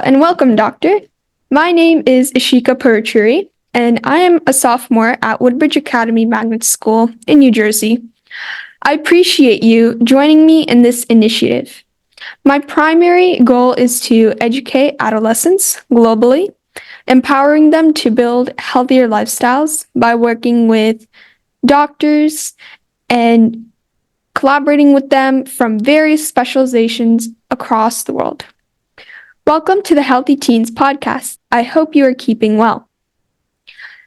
and welcome, Doctor. My name is Eshika Paruchuri, and I am a sophomore at Woodbridge Academy Magnet School in New Jersey. I appreciate you joining me in this initiative. My primary goal is to educate adolescents globally, empowering them to build healthier lifestyles by working with doctors and collaborating with them from various specializations across the world. Welcome to the Healthy Teens podcast. I hope you are keeping well.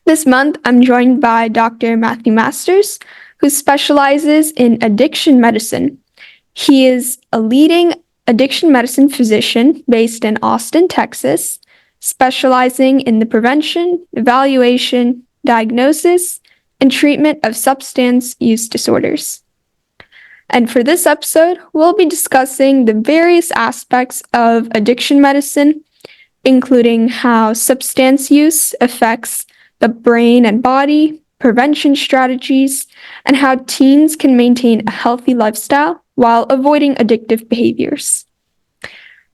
This month, I'm joined by Dr. Matthew Masters, who specializes in addiction medicine. He is a leading addiction medicine physician based in Austin, Texas, specializing in the prevention, evaluation, diagnosis, and treatment of substance use disorders. And for this episode, we'll be discussing the various aspects of addiction medicine, including how substance use affects the brain and body, prevention strategies, and how teens can maintain a healthy lifestyle while avoiding addictive behaviors.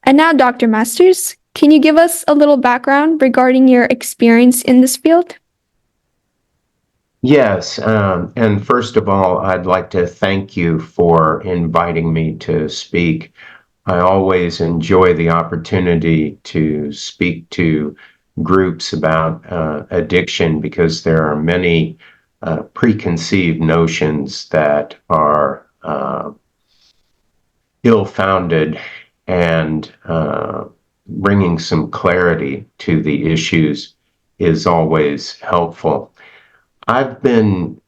And now, Dr. Masters, can you give us a little background regarding your experience in this field? Yes, and first of all, I'd like to thank you for inviting me to speak. I always enjoy the opportunity to speak to groups about addiction because there are many preconceived notions that are ill-founded, and bringing some clarity to the issues is always helpful. I've been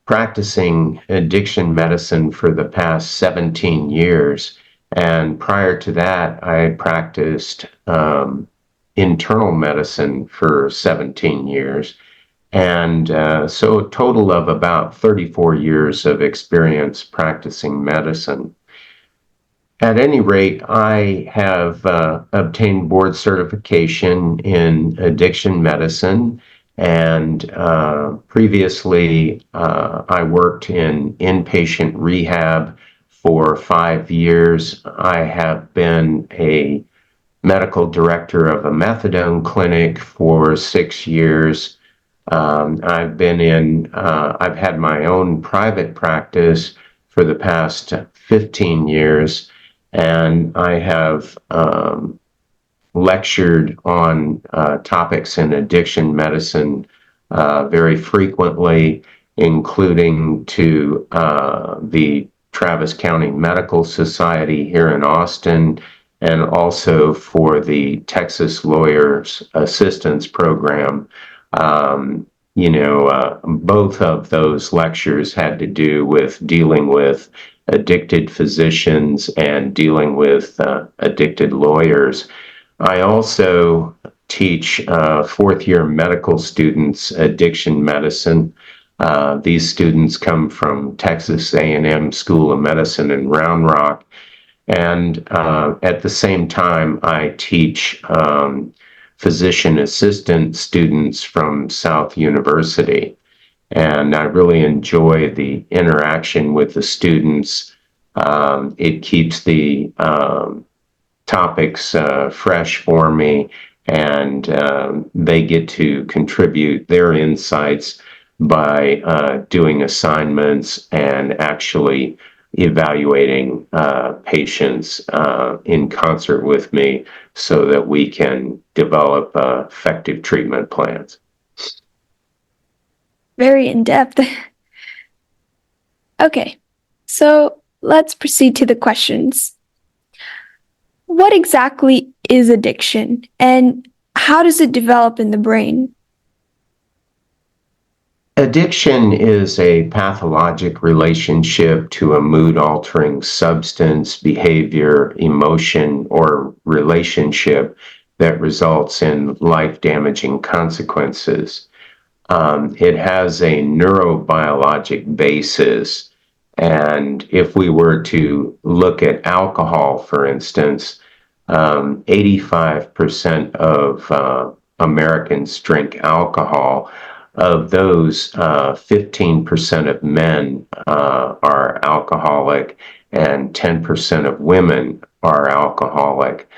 practicing addiction medicine for the past 17 years, and prior to that, I practiced internal medicine for 17 years, and so a total of about 34 years of experience practicing medicine. At any rate, I have obtained board certification in addiction medicine. And previously, I worked in inpatient rehab for 5 years. I have been a medical director of a methadone clinic for 6 years. I've had my own private practice for the past 15 years, and I have lectured on topics in addiction medicine very frequently, including to the Travis County Medical Society here in Austin, and also for the Texas Lawyers Assistance Program. Both of those lectures had to do with dealing with addicted physicians and dealing with addicted lawyers. I also teach fourth-year medical students addiction medicine. These students come from Texas A&M School of Medicine in Round Rock. And at the same time, I teach physician assistant students from South University. And I really enjoy the interaction with the students. It keeps the topics fresh for me, and they get to contribute their insights by doing assignments and actually evaluating patients in concert with me so that we can develop effective treatment plans. Very in-depth. Okay, so let's proceed to the questions. What exactly is addiction, and how does it develop in the brain? Addiction is a pathologic relationship to a mood-altering substance, behavior, emotion, or relationship that results in life-damaging consequences. It has a neurobiologic basis, and if we were to look at alcohol, for instance, 85% of Americans drink alcohol. Of those, 15% of men are alcoholic, and 10% of women are alcoholic.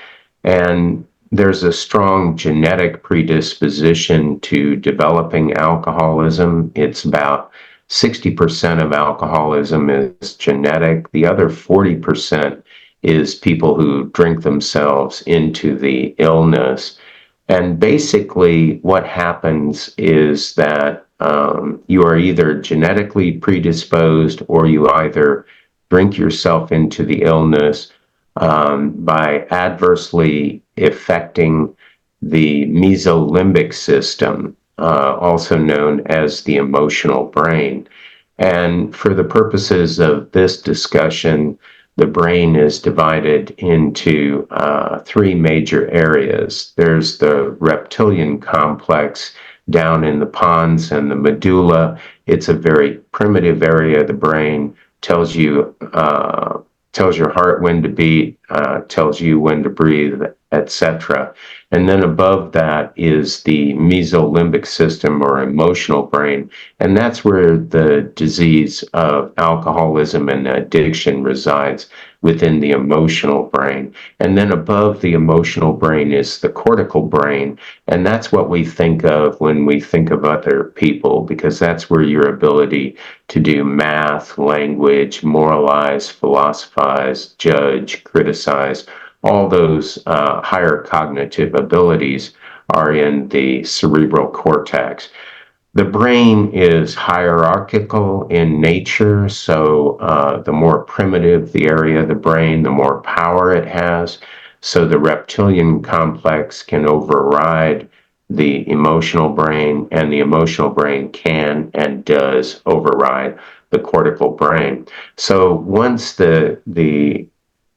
And there's a strong genetic predisposition to developing alcoholism. It's about 60% of alcoholism is genetic. The other 40% is people who drink themselves into the illness. And basically, what happens is that you are either genetically predisposed or you either drink yourself into the illness by adversely affecting the mesolimbic system, also known as the emotional brain. And for the purposes of this discussion, the brain is divided into three major areas. There's the reptilian complex down in the pons and the medulla. It's a very primitive area of the brain, tells you tells your heart when to beat, tells you when to breathe, etc. And then above that is the mesolimbic system or emotional brain, and that's where the disease of alcoholism and addiction resides, within the emotional brain. And then above the emotional brain is the cortical brain, and that's what we think of when we think of other people, because that's where your ability to do math, language, moralize, philosophize, judge, criticize, all those higher cognitive abilities are in the cerebral cortex. The brain is hierarchical in nature, so the more primitive the area of the brain, the more power it has. So the reptilian complex can override the emotional brain, and the emotional brain can and does override the cortical brain. So once the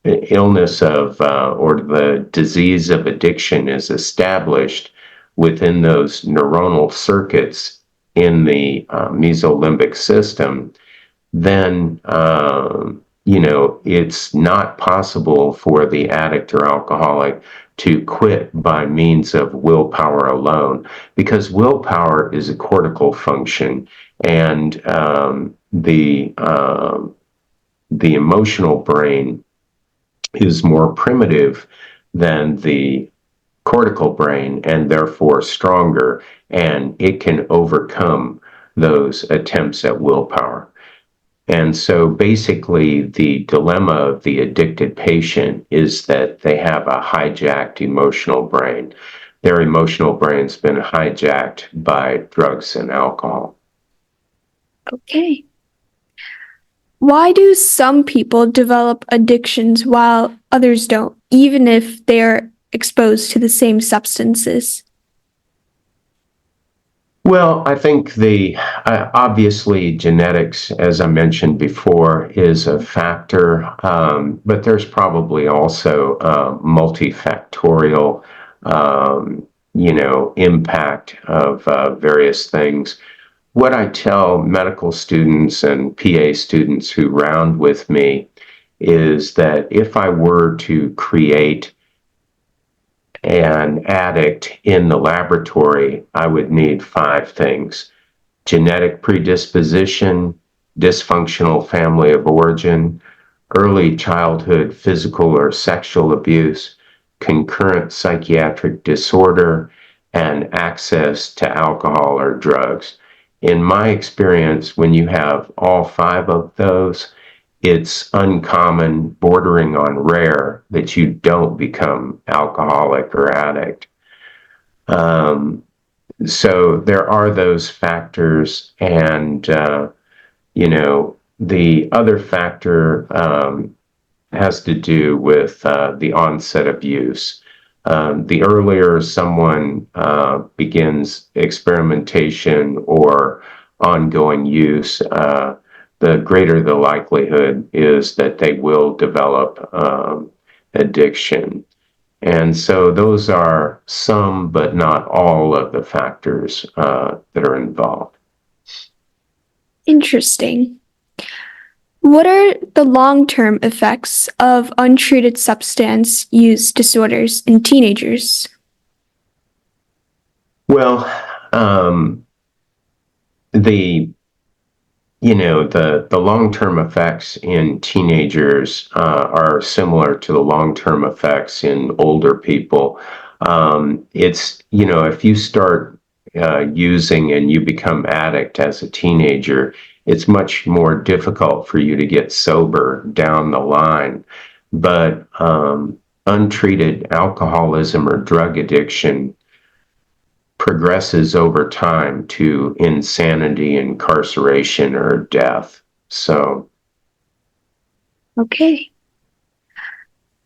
illness of or the disease of addiction is established within those neuronal circuits in the mesolimbic system, then it's not possible for the addict or alcoholic to quit by means of willpower alone, because willpower is a cortical function, and the emotional brain is more primitive than the cortical brain and therefore stronger, and it can overcome those attempts at willpower. And so basically, the dilemma of the addicted patient is that they have a hijacked emotional brain. Their emotional brain's been hijacked by drugs and alcohol. Okay. Why do some people develop addictions while others don't, even if they're exposed to the same substances? Well, I think obviously genetics, as I mentioned before, is a factor, but there's probably also multifactorial, impact of various things. What I tell medical students and PA students who round with me is that if I were to create an addict in the laboratory, I would need 5 things: genetic predisposition, dysfunctional family of origin, early childhood physical or sexual abuse, concurrent psychiatric disorder, and access to alcohol or drugs. In my experience, when you have all 5 of those, it's uncommon, bordering on rare, that you don't become alcoholic or addict. So there are those factors, and the other factor has to do with the onset of use. The earlier someone begins experimentation or ongoing use, the greater the likelihood is that they will develop addiction. And so those are some, but not all, of the factors that are involved. Interesting. What are the long-term effects of untreated substance use disorders in teenagers? Well, the long-term effects in teenagers are similar to the long-term effects in older people. It's, if you start using and you become addict as a teenager, it's much more difficult for you to get sober down the line. But untreated alcoholism or drug addiction progresses over time to insanity, incarceration, or death. So, Okay.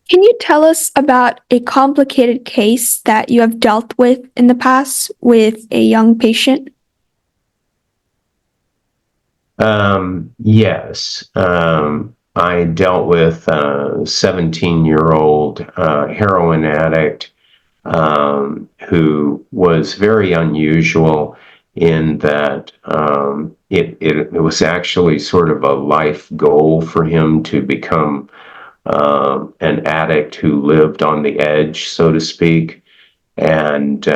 Can you tell us about a complicated case that you have dealt with in the past with a young patient? yes. I dealt with a 17-year-old heroin addict who was very unusual in that it was actually sort of a life goal for him to become an addict who lived on the edge, so to speak. And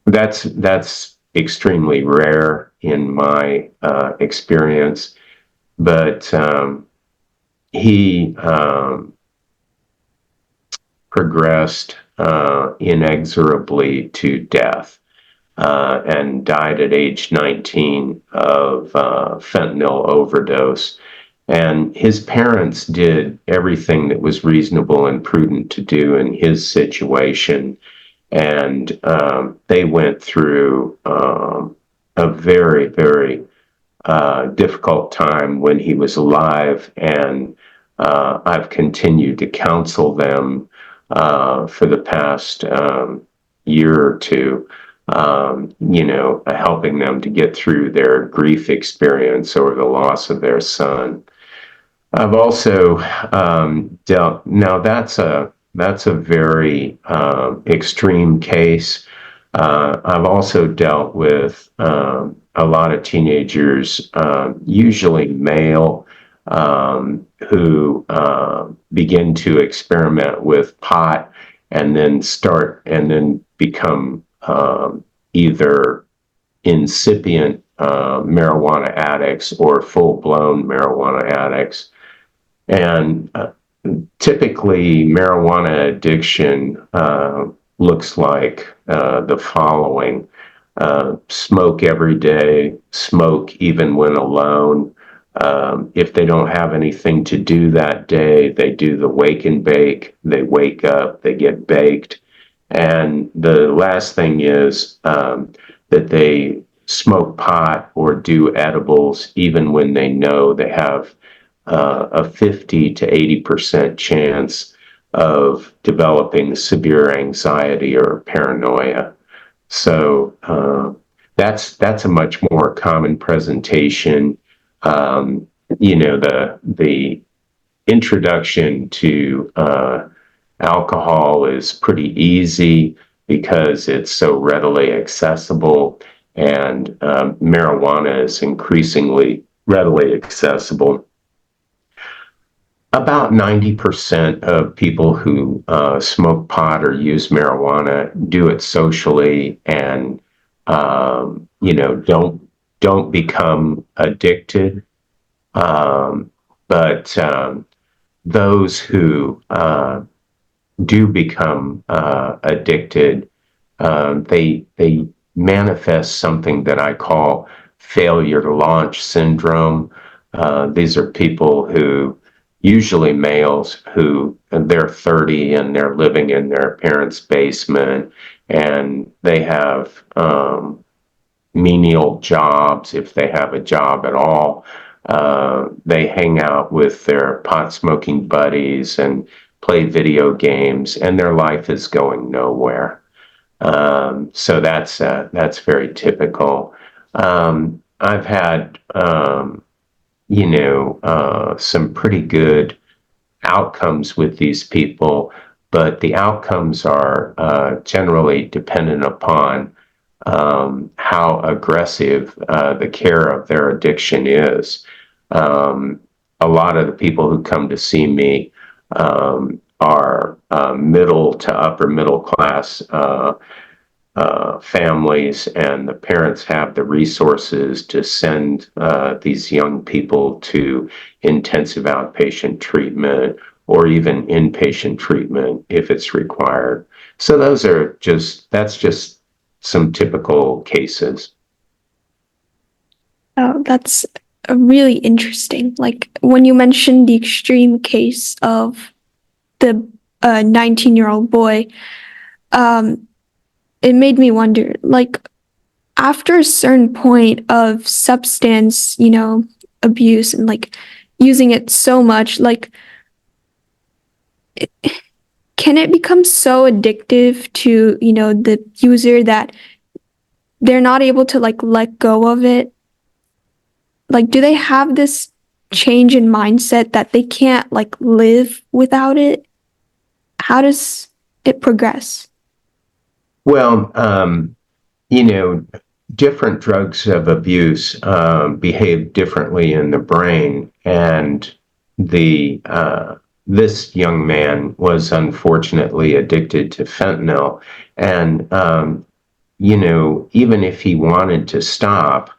that's extremely rare in my experience. But he progressed inexorably to death and died at age 19 of fentanyl overdose. And his parents did everything that was reasonable and prudent to do in his situation. And they went through a very, very difficult time when he was alive. And I've continued to counsel them for the past year or two, helping them to get through their grief experience over the loss of their son. I've also dealt. Now that's a very extreme case. I've also dealt with a lot of teenagers, usually male, who begin to experiment with pot and then become either incipient marijuana addicts or full-blown marijuana addicts. And typically, marijuana addiction looks like the following. Smoke every day, smoke even when alone. If they don't have anything to do that day, they do the wake and bake. They wake up, they get baked. And the last thing is that they smoke pot or do edibles even when they know they have a 50 to 80% chance of developing severe anxiety or paranoia. So that's a much more common presentation. The introduction to alcohol is pretty easy because it's so readily accessible, and marijuana is increasingly readily accessible. About 90% of people who smoke pot or use marijuana do it socially and, don't become addicted. But those who do become addicted, they manifest something that I call failure to launch syndrome. These are people who, usually males, who they're 30 and they're living in their parents' basement, and they have menial jobs, if they have a job at all. They hang out with their pot-smoking buddies and play video games, and their life is going nowhere. So that's very typical. I've had some pretty good outcomes with these people, but the outcomes are generally dependent upon how aggressive the care of their addiction is. A lot of the people who come to see me are middle to upper middle class families, and the parents have the resources to send these young people to intensive outpatient treatment or even inpatient treatment if it's required. So that's just some typical cases. Oh, that's really interesting. Like when you mentioned the extreme case of the 19-year-old boy, um, it made me wonder, like, after a certain point of substance, abuse and like using it so much, like, can it become so addictive to, the user that they're not able to like let go of it? Like, do they have this change in mindset that they can't like live without it? How does it progress? Well, you know, different drugs of abuse behave differently in the brain, and the this young man was unfortunately addicted to fentanyl, and even if he wanted to stop,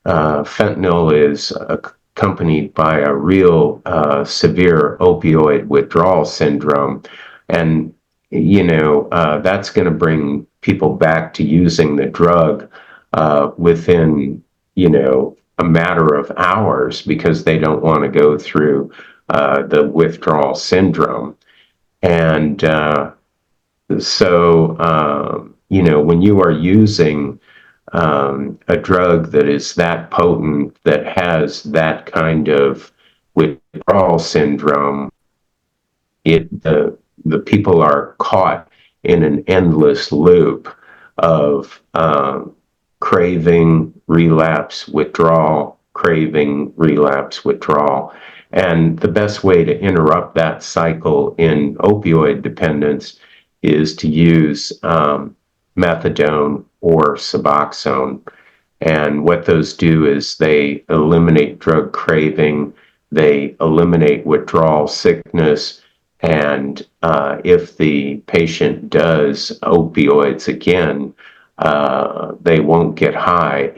fentanyl is accompanied by a real severe opioid withdrawal syndrome. And, that's going to bring people back to using the drug within, a matter of hours because they don't want to go through the withdrawal syndrome. And when you are using a drug that is that potent, that has that kind of withdrawal syndrome, the people are caught in an endless loop of craving, relapse, withdrawal, craving, relapse, withdrawal. And the best way to interrupt that cycle in opioid dependence is to use methadone or Suboxone. And what those do is they eliminate drug craving, they eliminate withdrawal sickness, and if the patient does opioids again, they won't get high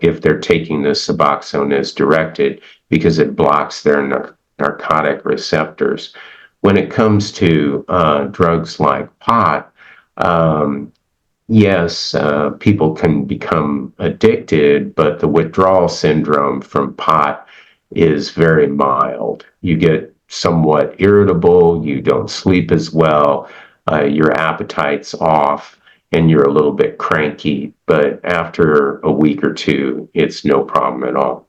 if they're taking the Suboxone as directed because it blocks their narcotic receptors. When it comes to drugs like pot, yes, people can become addicted, but the withdrawal syndrome from pot is very mild. You get somewhat irritable, you don't sleep as well, your appetite's off, and you're a little bit cranky. But after a week or two, it's no problem at all.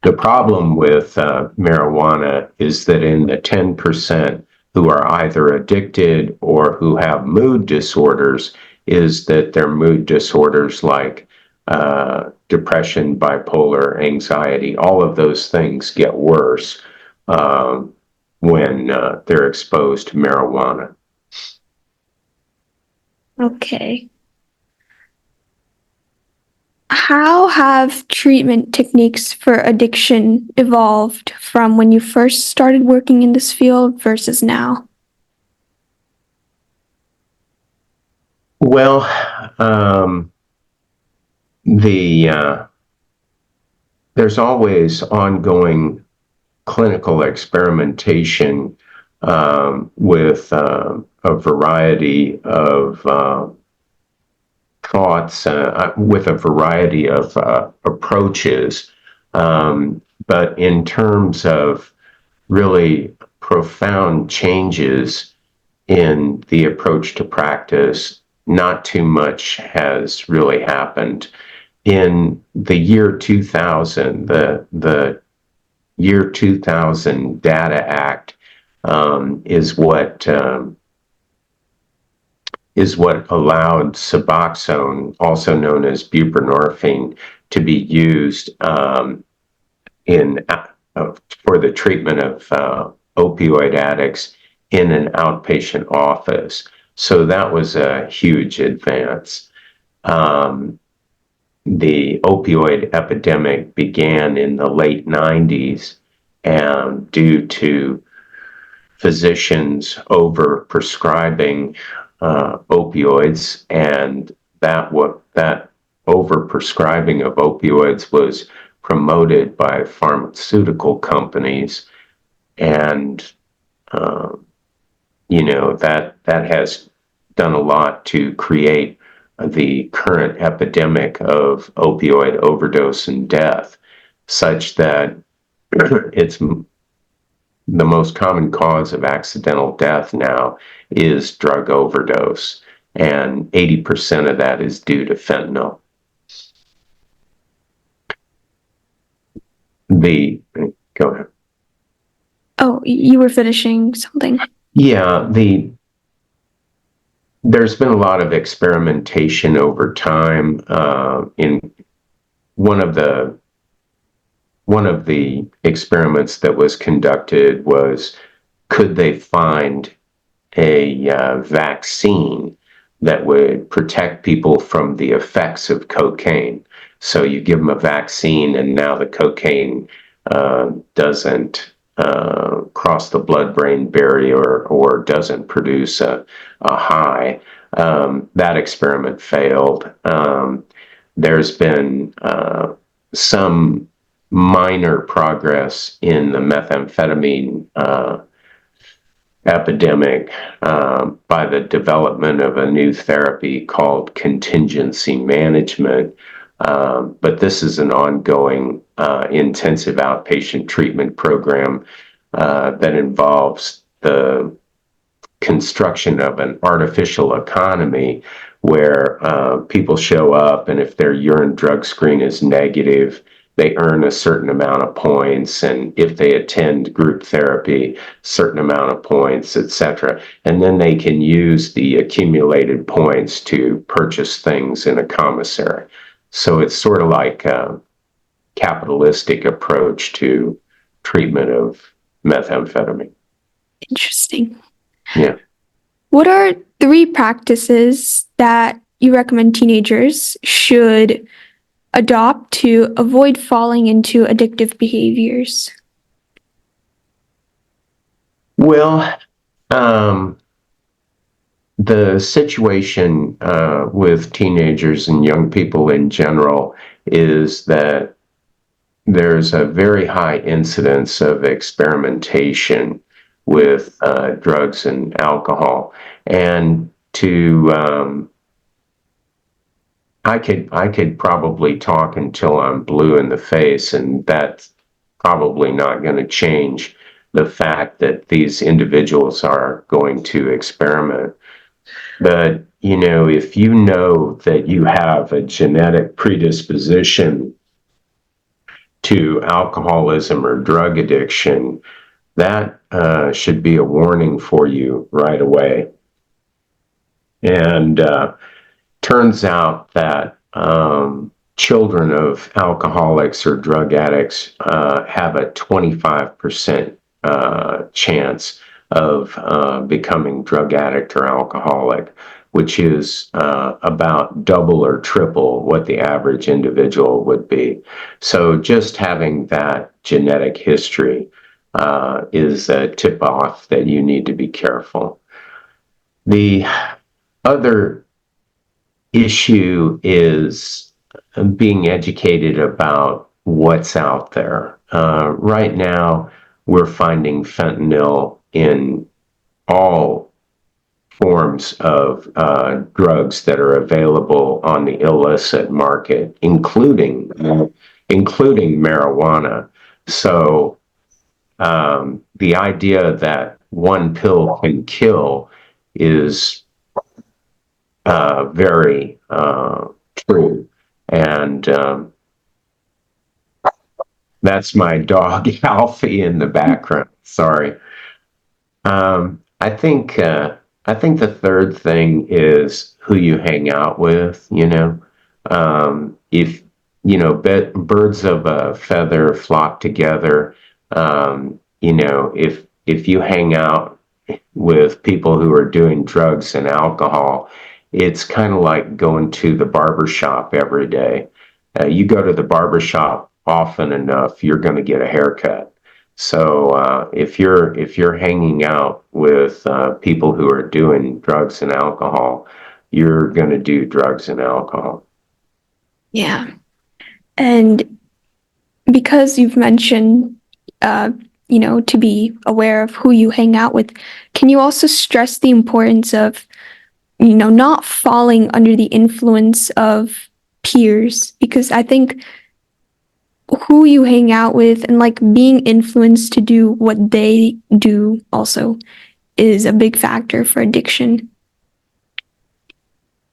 The problem with marijuana is that in the 10% who are either addicted or who have mood disorders, is that their mood disorders like depression, bipolar, anxiety, all of those things get worse when they're exposed to marijuana. Okay. How have treatment techniques for addiction evolved from when you first started working in this field versus now? Well, there's always ongoing clinical experimentation with a variety of thoughts, with a variety of approaches. But in terms of really profound changes in the approach to practice, not too much has really happened. In the year 2000, the year 2000 Data Act is what allowed Suboxone, also known as buprenorphine, to be used for the treatment of opioid addicts in an outpatient office. So that was a huge advance. The opioid epidemic began in the late 90s, and due to physicians over prescribing opioids, and that over prescribing of opioids was promoted by pharmaceutical companies. and that has done a lot to create the current epidemic of opioid overdose and death, such that it's the most common cause of accidental death now is drug overdose, and 80% of that is due to fentanyl. Go ahead. Oh, you were finishing something. Yeah, there's been a lot of experimentation over time. In one of the experiments that was conducted was, could they find a vaccine that would protect people from the effects of cocaine? So you give them a vaccine, and now the cocaine doesn't cross the blood-brain barrier or doesn't produce a high. That experiment failed. There's been some minor progress in the methamphetamine epidemic by the development of a new therapy called Contingency Management. But this is an ongoing intensive outpatient treatment program that involves the construction of an artificial economy where people show up, and if their urine drug screen is negative, they earn a certain amount of points, and if they attend group therapy, certain amount of points, etc. And then they can use the accumulated points to purchase things in a commissary. So it's sort of like a capitalistic approach to treatment of methamphetamine. Interesting. Yeah. What are 3 practices that you recommend teenagers should adopt to avoid falling into addictive behaviors? Well, the situation with teenagers and young people in general is that there's a very high incidence of experimentation with drugs and alcohol. And I could probably talk until I'm blue in the face, and that's probably not going to change the fact that these individuals are going to experiment. But, if you know that you have a genetic predisposition to alcoholism or drug addiction, that should be a warning for you right away. And turns out that children of alcoholics or drug addicts have a 25% chance of becoming drug addict or alcoholic, which is about double or triple what the average individual would be. So just having that genetic history is a tip-off that you need to be careful. The other issue is being educated about what's out there. Right now, we're finding fentanyl in all forms of drugs that are available on the illicit market, including marijuana. So the idea that one pill can kill is very true. And that's my dog, Alfie, in the background. Sorry. I think the third thing is who you hang out with. If birds of a feather flock together. If you hang out with people who are doing drugs and alcohol, it's kind of like going to the barber shop every day. You go to the barber shop often enough, you're going to get a haircut. So if you're hanging out with people who are doing drugs and alcohol, you're going to do drugs and alcohol. Yeah. And because you've mentioned to be aware of who you hang out with, can you also stress the importance of, not falling under the influence of peers? Because I think who you hang out with and like being influenced to do what they do also is a big factor for addiction.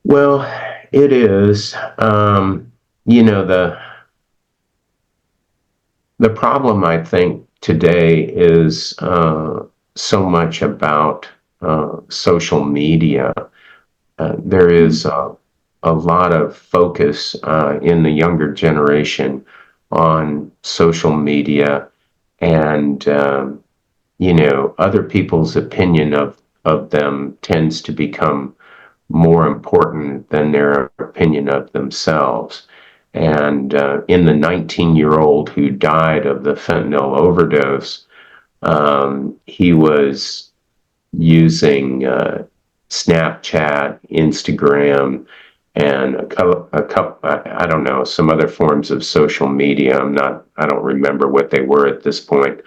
Well, it is. You know, the problem I think today is so much about social media. There is a lot of focus in the younger generation on social media and other people's opinion of them tends to become more important than their opinion of themselves. And in the 19-year-old who died of the fentanyl overdose, he was using Snapchat, Instagram, and a couple, I don't know, some other forms of social media. I don't remember what they were at this point.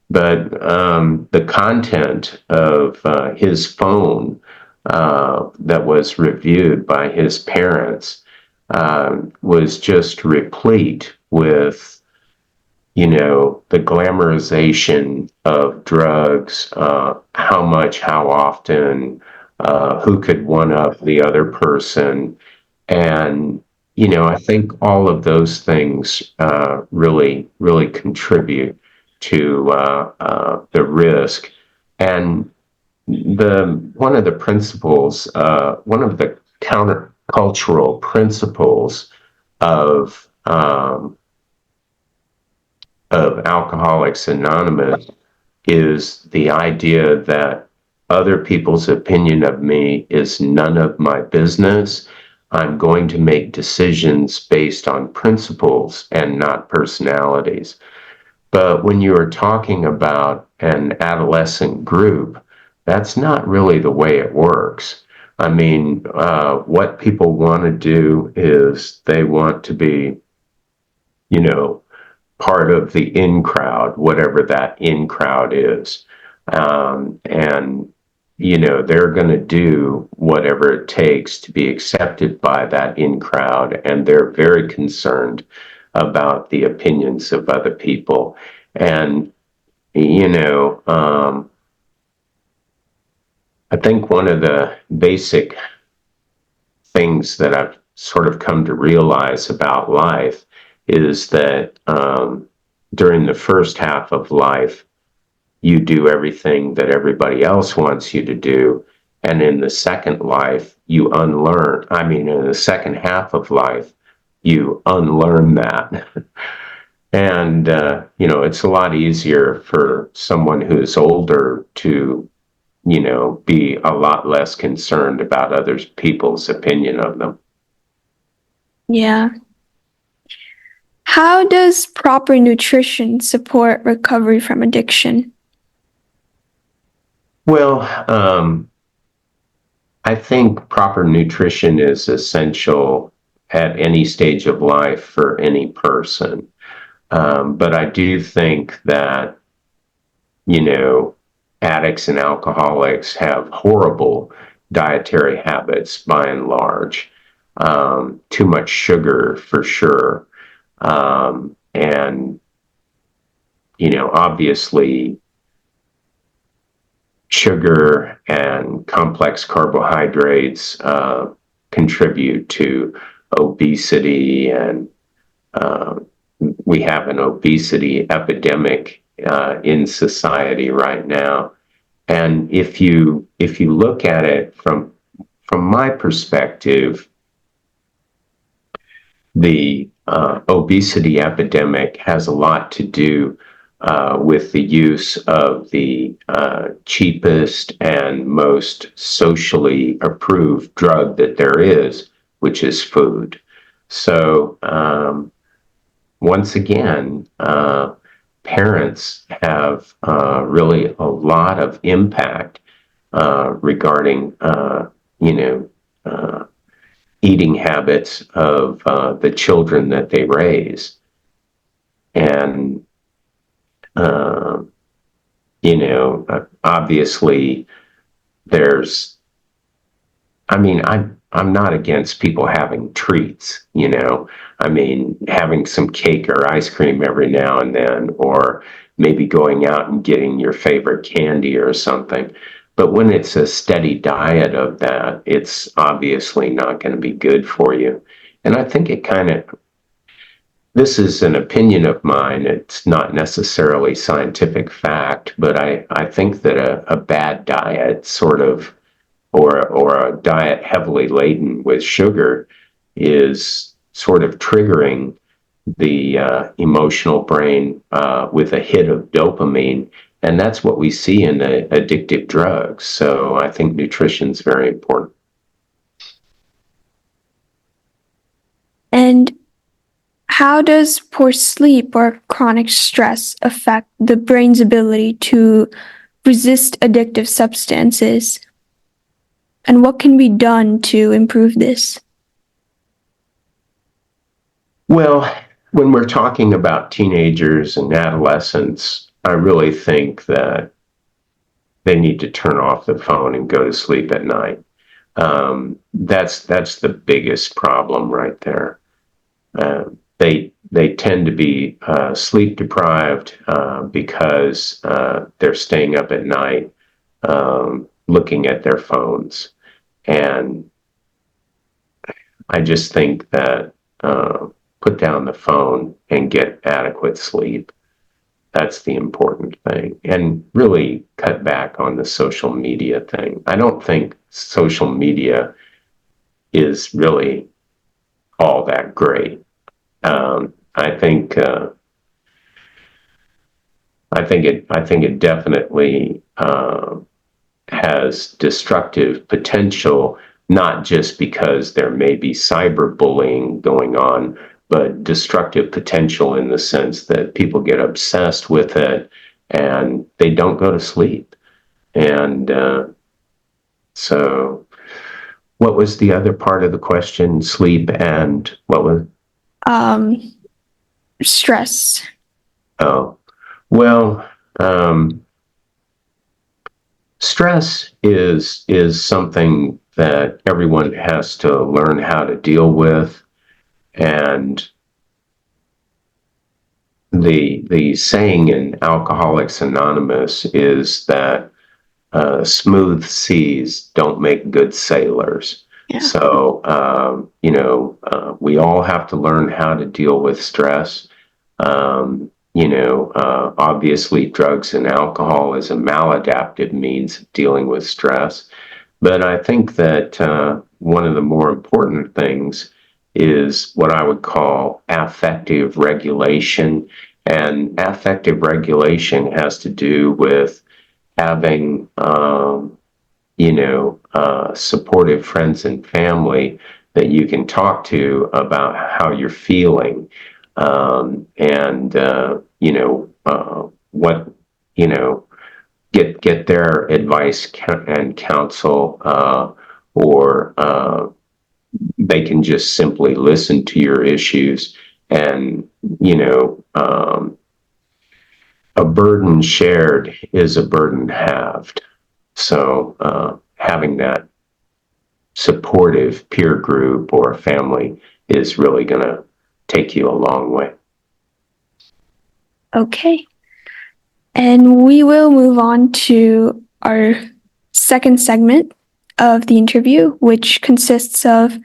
But the content of his phone that was reviewed by his parents was just replete with, the glamorization of drugs, how much, how often, who could one up the other person. And, I think all of those things really, really contribute to the risk. And one of the principles, one of the countercultural principles of Alcoholics Anonymous is the idea that other people's opinion of me is none of my business. I'm going to make decisions based on principles and not personalities. But when you are talking about an adolescent group, that's not really the way it works. I mean, what people want to do is they want to be, part of the in crowd, whatever that in crowd is. And, they're going to do whatever it takes to be accepted by that in crowd. And they're very concerned about the opinions of other people. And, I think one of the basic things that I've sort of come to realize about life is that during the first half of life, you do everything that everybody else wants you to do. And in the second life, in the second half of life, you unlearn that. And, it's a lot easier for someone who's older to, be a lot less concerned about other people's opinion of them. Yeah. How does proper nutrition support recovery from addiction? Well, I think proper nutrition is essential at any stage of life for any person. But I do think that, addicts and alcoholics have horrible dietary habits by and large. Too much sugar for sure. And, obviously, sugar and complex carbohydrates contribute to obesity, and we have an obesity epidemic in society right now. And if you look at it from my perspective, the obesity epidemic has a lot to do with the use of the cheapest and most socially approved drug that there is, which is food. So once again, parents have really a lot of impact regarding, eating habits of the children that they raise. And obviously there's, I'm not against people having treats, having some cake or ice cream every now and then, or maybe going out and getting your favorite candy or something. But when it's a steady diet of that, it's obviously not going to be good for you. And I think this is an opinion of mine. It's not necessarily scientific fact, but I think that a bad diet or a diet heavily laden with sugar is sort of triggering the emotional brain with a hit of dopamine. And that's what we see in the addictive drugs. So I think nutrition is very important. And how does poor sleep or chronic stress affect the brain's ability to resist addictive substances? And what can be done to improve this? Well, when we're talking about teenagers and adolescents, I really think that they need to turn off the phone and go to sleep at night. That's the biggest problem right there. They tend to be sleep deprived because they're staying up at night looking at their phones. And I just think that put down the phone and get adequate sleep. That's the important thing. And really cut back on the social media thing. I don't think social media is really all that great. I think it definitely has destructive potential, not just because there may be cyberbullying going on, but destructive potential in the sense that people get obsessed with it and they don't go to sleep. And so what was the other part of the question? Sleep and what was? Stress. Oh, well, stress is something that everyone has to learn how to deal with. And the saying in Alcoholics Anonymous is that smooth seas don't make good sailors. Yeah. So, we all have to learn how to deal with stress. Obviously, drugs and alcohol is a maladaptive means of dealing with stress. But I think that one of the more important things is what I would call affective regulation. And affective regulation has to do with having, supportive friends and family that you can talk to about how you're feeling. What, get their advice and counsel, or they can just simply listen to your issues. And a burden shared is a burden halved. So having that supportive peer group or family is really going to take you a long way. Okay. And we will move on to our second segment of the interview, which consists of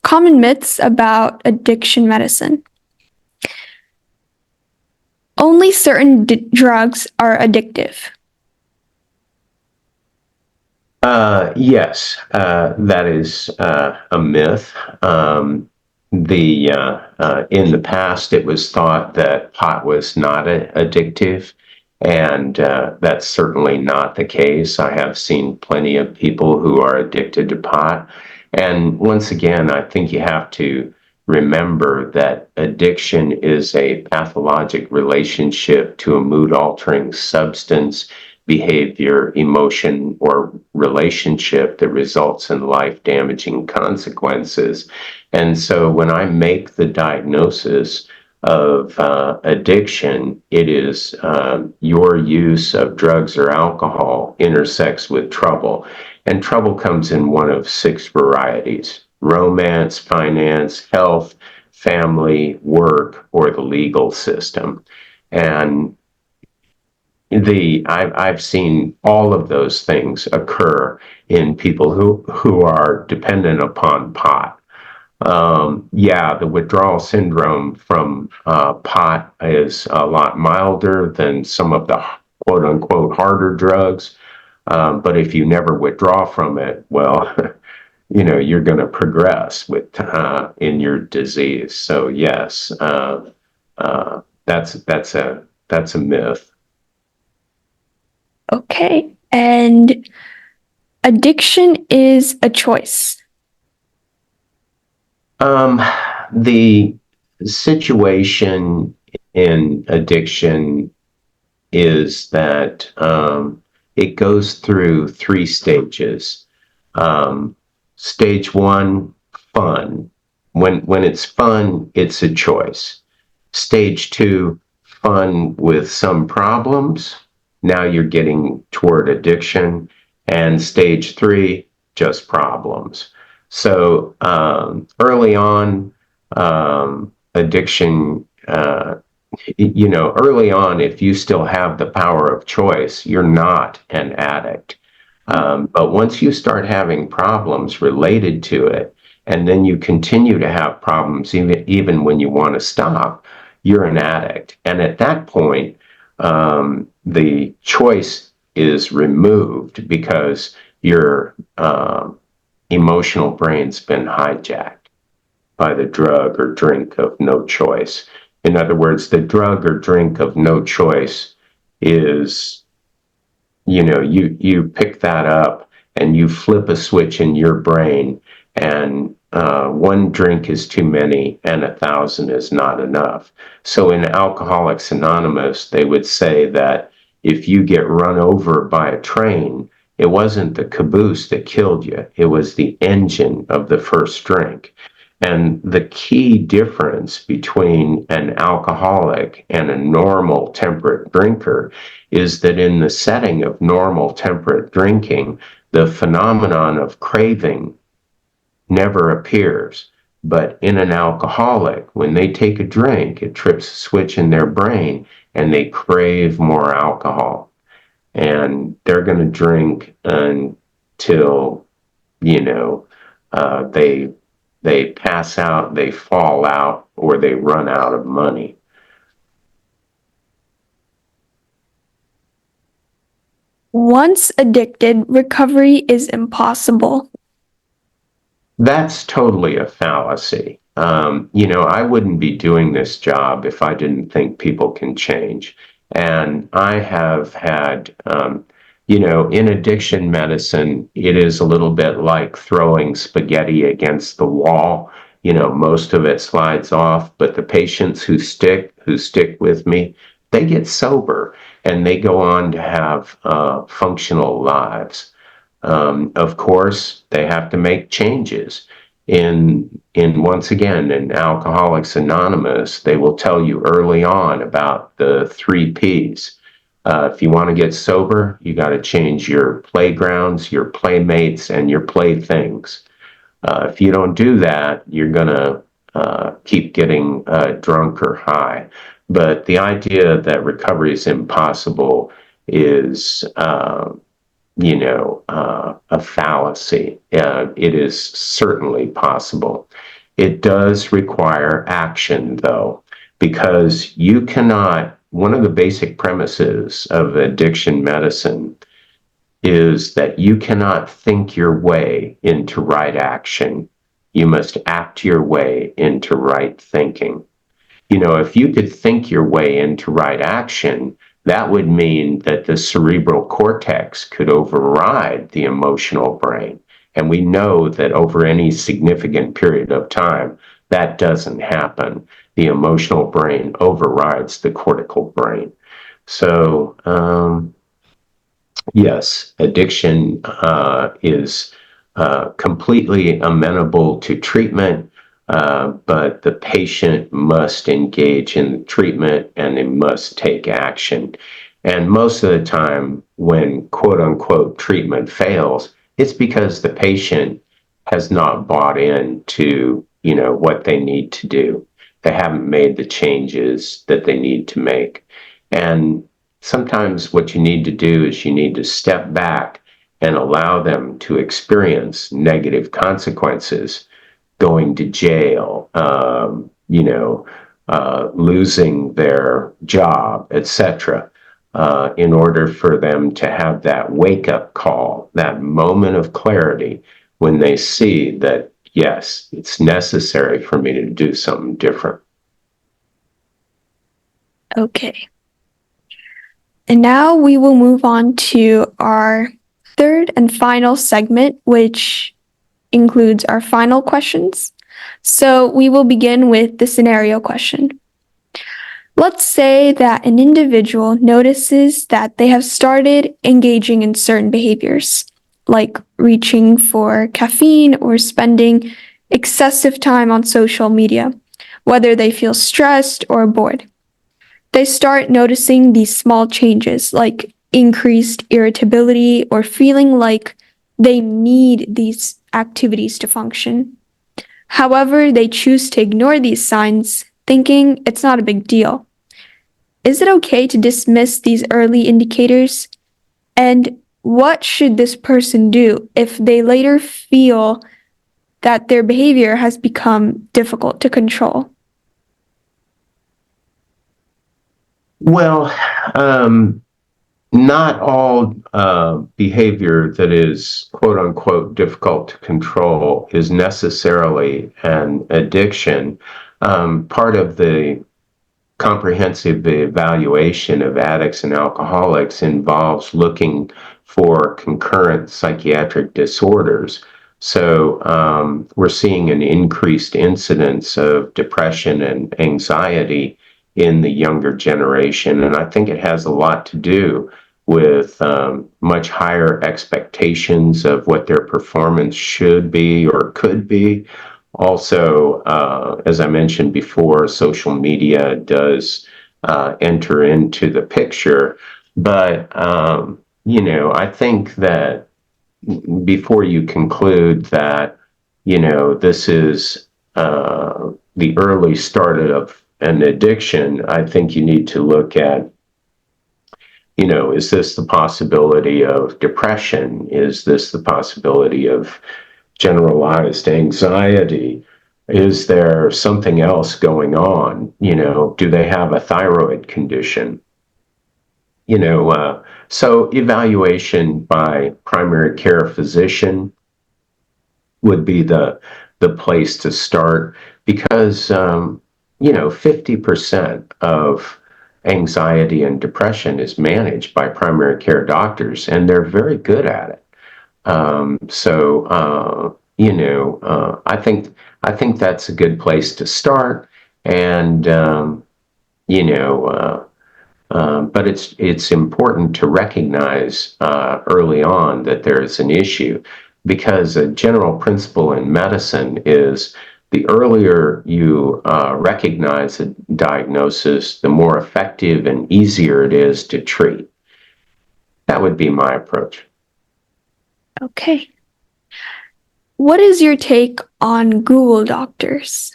common myths about addiction medicine. Only certain drugs are addictive. Yes, that is a myth. In the past, it was thought that pot was not addictive, and that's certainly not the case. I have seen plenty of people who are addicted to pot. And once again, I think you have to remember that addiction is a pathologic relationship to a mood-altering substance, behavior, emotion, or relationship that results in life-damaging consequences. And so when I make the diagnosis, of addiction, it is your use of drugs or alcohol intersects with trouble. And trouble comes in one of 6 varieties: romance, finance, health, family, work, or the legal system. And I've seen all of those things occur in people who are dependent upon pot. Yeah, the withdrawal syndrome from pot is a lot milder than some of the quote unquote harder drugs. But if you never withdraw from it, well, you're going to progress with in your disease. So yes, that's a myth. Okay. And addiction is a choice. The situation in addiction is that it goes through 3 stages. Stage 1, fun. When it's fun, it's a choice. Stage 2, fun with some problems. Now you're getting toward addiction. And stage 3, just problems. So early on, addiction, early on, if you still have the power of choice, you're not an addict. But once you start having problems related to it, and then you continue to have problems even when you want to stop, you're an addict. And at that point, the choice is removed because your emotional brain's been hijacked by the drug or drink of no choice. In other words, the drug or drink of no choice is, you pick that up and you flip a switch in your brain, and one drink is too many and 1,000 is not enough. So in Alcoholics Anonymous, they would say that if you get run over by a train, it wasn't the caboose that killed you, it was the engine of the first drink. And the key difference between an alcoholic and a normal temperate drinker is that in the setting of normal temperate drinking, the phenomenon of craving never appears. But in an alcoholic, when they take a drink, it trips a switch in their brain and they crave more alcohol. And they're going to drink until, they pass out, they fall out, or they run out of money. Once addicted, recovery is impossible. That's totally a fallacy. I wouldn't be doing this job if I didn't think people can change. And I have had, in addiction medicine, it is a little bit like throwing spaghetti against the wall. Most of it slides off, but the patients who stick with me, they get sober and they go on to have functional lives. Of course, they have to make changes. Once again, in Alcoholics Anonymous, they will tell you early on about the 3 Ps. If you want to get sober, you got to change your playgrounds, your playmates, and your playthings. If you don't do that, you're going to keep getting drunk or high. But the idea that recovery is impossible is a fallacy. It is certainly possible. It does require action, though, because you cannot, one of the basic premises of addiction medicine is that you cannot think your way into right action. You must act your way into right thinking. If you could think your way into right action, that would mean that the cerebral cortex could override the emotional brain. And we know that over any significant period of time, that doesn't happen. The emotional brain overrides the cortical brain. So, yes, addiction is completely amenable to treatment. but the patient must engage in the treatment and they must take action. And most of the time, when quote unquote treatment fails, it's because the patient has not bought into, what they need to do. They haven't made the changes that they need to make. And sometimes what you need to do is you need to step back and allow them to experience negative consequences, going to jail, losing their job, etc., in order for them to have that wake-up call, that moment of clarity when they see that, yes, it's necessary for me to do something different. Okay. And now we will move on to our third and final segment, which includes our final questions. So we will begin with the scenario question. Let's say that an individual notices that they have started engaging in certain behaviors, like reaching for caffeine or spending excessive time on social media, whether they feel stressed or bored. They start noticing these small changes, like increased irritability or feeling like they need these activities to function. However, they choose to ignore these signs, thinking it's not a big deal. Is it okay to dismiss these early indicators? And what should this person do if they later feel that their behavior has become difficult to control? Well, not all behavior that is quote unquote difficult to control is necessarily an addiction. Part of the comprehensive evaluation of addicts and alcoholics involves looking for concurrent psychiatric disorders. So we're seeing an increased incidence of depression and anxiety in the younger generation. And I think it has a lot to do with much higher expectations of what their performance should be or could be. Also, as I mentioned before, social media does enter into the picture. But, I think that before you conclude that, this is the early start of an addiction, I think you need to look at, is this the possibility of depression? Is this the possibility of generalized anxiety? Is there something else going on? Do they have a thyroid condition? So evaluation by primary care physician would be the place to start, because 50% of anxiety and depression is managed by primary care doctors, and they're very good at it. I think that's a good place to start, and but it's important to recognize early on that there is an issue, because a general principle in medicine is the earlier you recognize a diagnosis, the more effective and easier it is to treat. That would be my approach. Okay. What is your take on Google Doctors?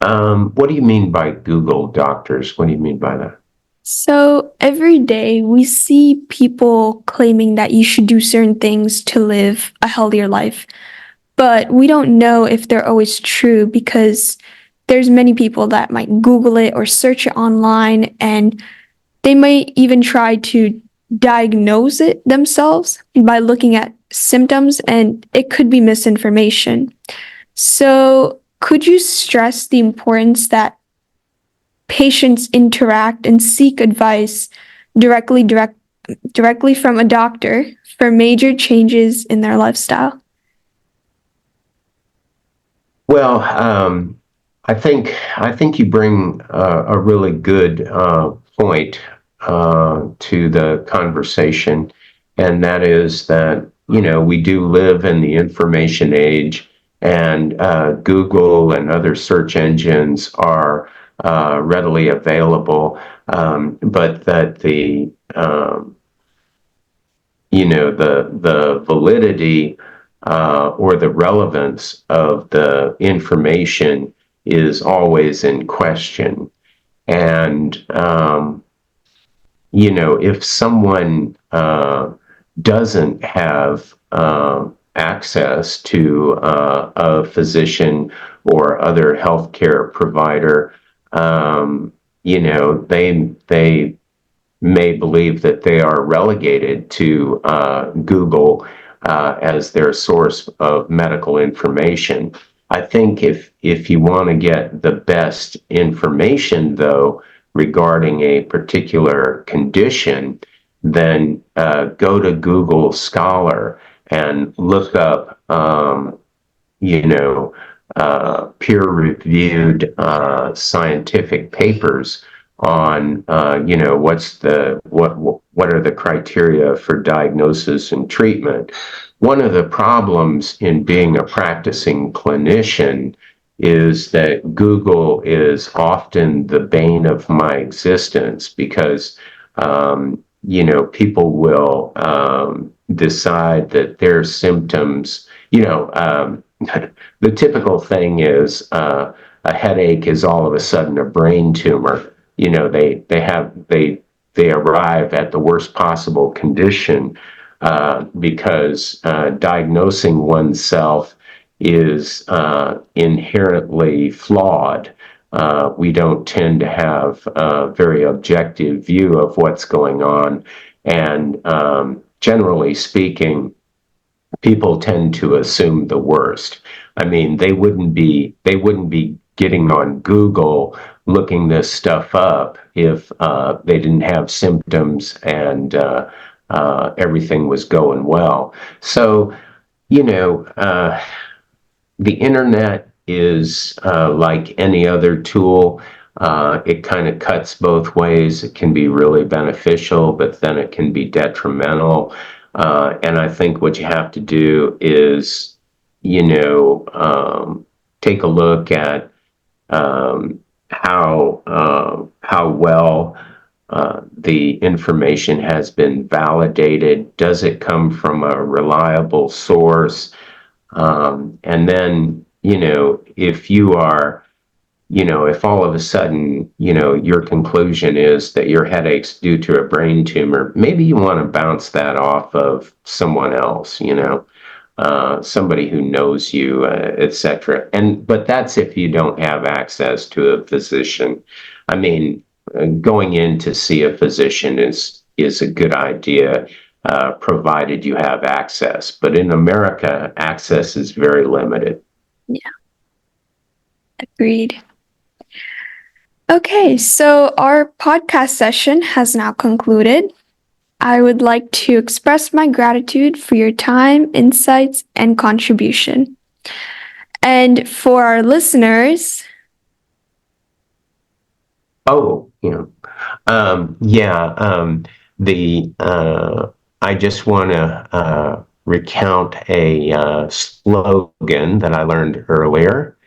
What do you mean by Google Doctors? What do you mean by that? So every day we see people claiming that you should do certain things to live a healthier life, but we don't know if they're always true, because there's many people that might Google it or search it online, and they might even try to diagnose it themselves by looking at symptoms, and it could be misinformation. So could you stress the importance that patients interact and seek advice directly from a doctor for major changes in their lifestyle? Well, I think you bring a really good point to the conversation, and that is that we do live in the information age, and Google and other search engines are readily available, but that the validity or the relevance of the information is always in question. And if someone doesn't have access to a physician or other healthcare provider, they may believe that they are relegated to Google as their source of medical information. I think if you want to get the best information, though, regarding a particular condition, then go to Google Scholar and look up, peer-reviewed scientific papers on, what are the criteria for diagnosis and treatment. One of the problems in being a practicing clinician is that Google is often the bane of my existence because, people will decide that their symptoms, the typical thing is a headache is all of a sudden a brain tumor. They arrive at the worst possible condition because diagnosing oneself is inherently flawed. We don't tend to have a very objective view of what's going on, and generally speaking, people tend to assume the worst. I mean, they wouldn't be getting on Google looking this stuff up if they didn't have symptoms and everything was going well. So, the internet is like any other tool. It kind of cuts both ways. It can be really beneficial, but then it can be detrimental. And I think what you have to do is, take a look at how well the information has been validated. Does it come from a reliable source? And then, if you are, if all of a sudden, your conclusion is that your headache's due to a brain tumor, maybe you want to bounce that off of someone else, somebody who knows you, etc. But that's if you don't have access to a physician. I mean, going in to see a physician is a good idea, provided you have access. But in America, access is very limited. Yeah, agreed. Okay, so our podcast session has now concluded. I would like to express my gratitude for your time, insights, and contribution. And for our listeners, I just want to recount a slogan that I learned earlier,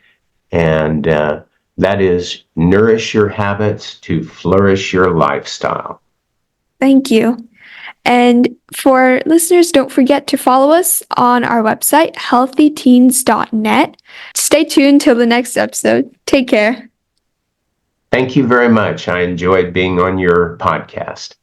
and that is, nourish your habits to flourish your lifestyle. thank you. And for listeners, don't forget to follow us on our website, healthyteens.net. Stay tuned till the next episode. Take care. Thank you very much. I enjoyed being on your podcast.